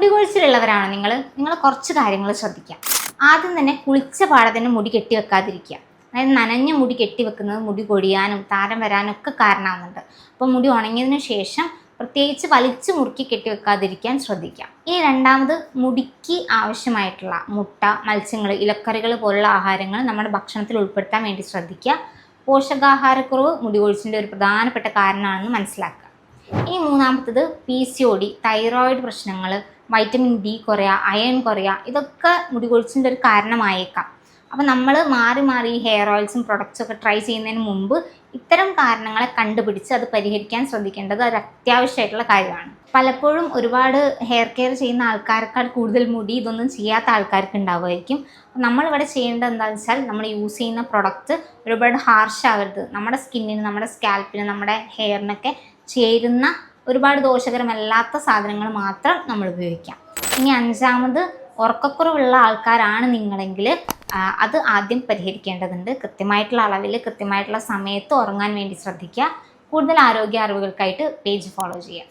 മുടി കൊഴിച്ചിലുള്ളവരാണോ നിങ്ങൾ കുറച്ച് കാര്യങ്ങൾ ശ്രദ്ധിക്കാം. ആദ്യം തന്നെ കുളിച്ച പാടെ തന്നെ മുടി കെട്ടി വെക്കാതിരിക്കുക. അതായത് നനഞ്ഞ മുടി കെട്ടി വെക്കുന്നത് മുടി കൊഴിയാനും താരം വരാനും ഒക്കെ കാരണമാകുന്നുണ്ട്. അപ്പോൾ മുടി ഉണങ്ങിയതിന് ശേഷം പ്രത്യേകിച്ച് വലിച്ചു മുറുക്കി കെട്ടി വെക്കാതിരിക്കാൻ ശ്രദ്ധിക്കാം. ഇനി രണ്ടാമത്, മുടിക്ക് ആവശ്യമായിട്ടുള്ള മുട്ട, മത്സ്യങ്ങൾ, ഇലക്കറികൾ പോലുള്ള ആഹാരങ്ങൾ നമ്മുടെ ഭക്ഷണത്തിൽ ഉൾപ്പെടുത്താൻ വേണ്ടി ശ്രദ്ധിക്കുക. പോഷകാഹാരക്കുറവ് മുടി കൊഴിച്ചിലിൻ്റെ ഒരു പ്രധാനപ്പെട്ട കാരണമാണെന്ന് മനസ്സിലാക്കുക. ഇനി മൂന്നാമത്തത് PCOD, തൈറോയിഡ് പ്രശ്നങ്ങൾ, വൈറ്റമിൻ D കുറയുക, അയൺ കുറയുക, ഇതൊക്കെ മുടി കൊഴിച്ചിലിൻ്റെ ഒരു കാരണമായേക്കാം. അപ്പോൾ നമ്മൾ മാറി മാറി ഈ ഹെയർ ഓയിൽസും പ്രൊഡക്ട്സും ഒക്കെ ട്രൈ ചെയ്യുന്നതിന് മുമ്പ് ഇത്തരം കാരണങ്ങളെ കണ്ടുപിടിച്ച് അത് പരിഹരിക്കാൻ ശ്രദ്ധിക്കേണ്ടത് ഒരു അത്യാവശ്യമായിട്ടുള്ള കാര്യമാണ്. പലപ്പോഴും ഒരുപാട് ഹെയർ കെയർ ചെയ്യുന്ന ആൾക്കാരെക്കാൾ കൂടുതൽ മുടി ഇതൊന്നും ചെയ്യാത്ത ആൾക്കാർക്ക് ഉണ്ടാവുമായിരിക്കും. നമ്മളിവിടെ ചെയ്യേണ്ടത് എന്താണെന്ന് വെച്ചാൽ, നമ്മൾ യൂസ് ചെയ്യുന്ന പ്രൊഡക്റ്റ് ഒരുപാട് ഹാർഷ് ആകരുത്. നമ്മുടെ സ്കിന്നിന്, നമ്മുടെ സ്കാൽപ്പിന്, നമ്മുടെ ഹെയറിനൊക്കെ ചേരുന്ന ഒരുപാട് ദോഷകരമല്ലാത്ത സാധനങ്ങൾ മാത്രം നമ്മൾ ഉപയോഗിക്കാം. ഇനി അഞ്ചാമത്, ഉറക്കക്കുറവുള്ള ആൾക്കാരാണ് നിങ്ങളെങ്കിൽ അത് ആദ്യം പരിഹരിക്കേണ്ടതുണ്ട്. കൃത്യമായിട്ടുള്ള അളവിൽ കൃത്യമായിട്ടുള്ള സമയത്ത് ഉറങ്ങാൻ വേണ്ടി ശ്രദ്ധിക്കുക. കൂടുതൽ ആരോഗ്യ അറിവുകൾക്കായിട്ട് പേജ് ഫോളോ ചെയ്യുക.